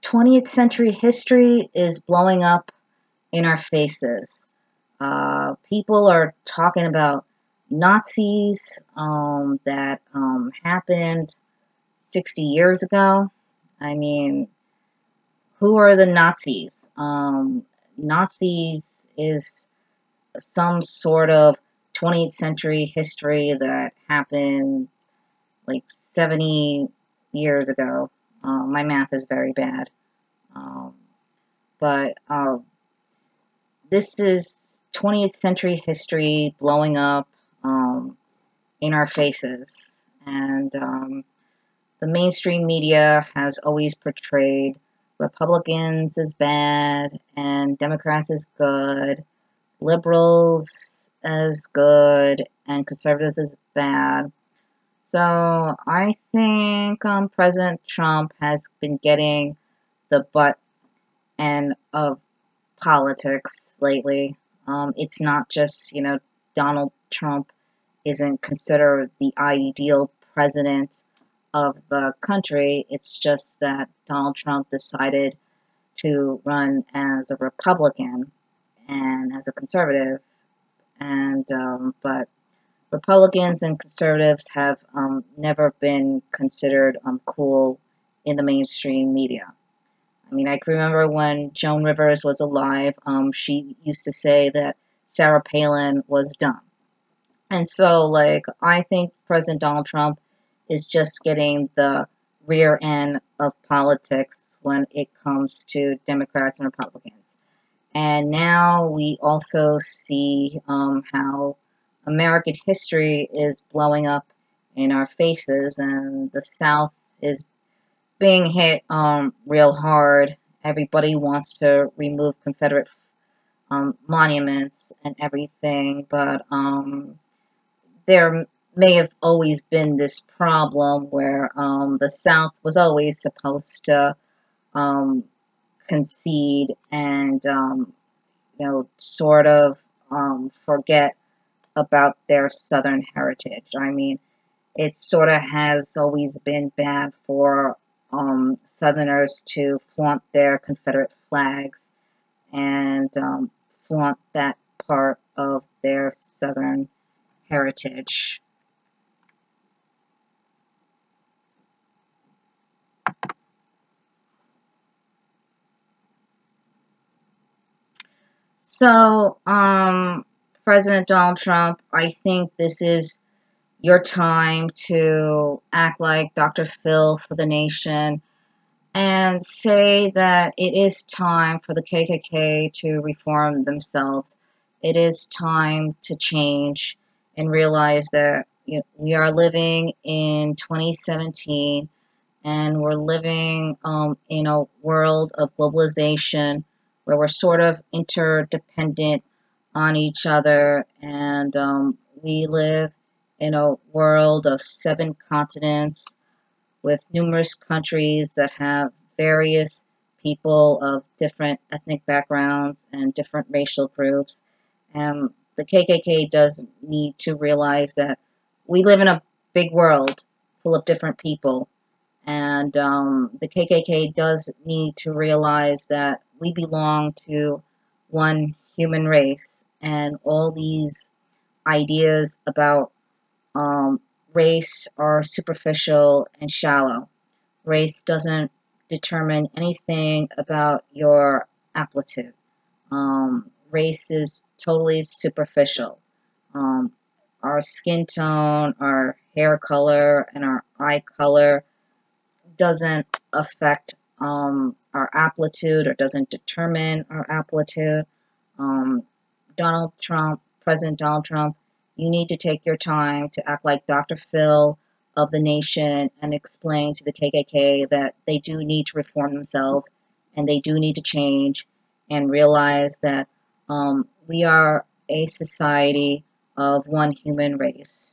20th century history is blowing up in our faces. People are talking about Nazis that happened 60 years ago. I mean, who are the Nazis? Nazis is some sort of 20th century history that happened like 70 years ago. My math is very bad. Um, but this is 20th century history blowing up in our faces. And the mainstream media has always portrayed Republicans as bad and Democrats as good, liberals as good, and conservatives as bad. So I think President Trump has been getting the butt end of politics lately. It's not just, Donald Trump isn't considered the ideal president of the country. It's just that Donald Trump decided to run as a Republican and as a conservative. And but Republicans and conservatives have never been considered cool in the mainstream media. I mean, I can remember when Joan Rivers was alive, she used to say that Sarah Palin was dumb. And so, I think President Donald Trump is just getting the rear end of politics when it comes to Democrats and Republicans. And now we also see how American history is blowing up in our faces, and the South is being hit real hard. Everybody wants to remove Confederate monuments and everything, but there may have always been this problem where the South was always supposed to concede and sort of forget about their Southern heritage. I mean, it sort of has always been bad for Southerners to flaunt their Confederate flags and flaunt that part of their Southern heritage. So, President Donald Trump, I think this is your time to act like Dr. Phil for the nation and say that it is time for the KKK to reform themselves. It is time to change and realize that we are living in 2017 and we're living in a world of globalization where we're sort of interdependent on each other, and we live in a world of 7 continents with numerous countries that have various people of different ethnic backgrounds and different racial groups. And the KKK does need to realize that we live in a big world full of different people. And the KKK does need to realize that we belong to one human race, and all these ideas about race are superficial and shallow. Race doesn't determine anything about your aptitude. Race is totally superficial. Our skin tone, our hair color, and our eye color doesn't affect our aptitude or doesn't determine our aptitude. President Donald Trump, you need to take your time to act like Dr. Phil of the nation and explain to the KKK that they do need to reform themselves and they do need to change and realize that we are a society of one human race.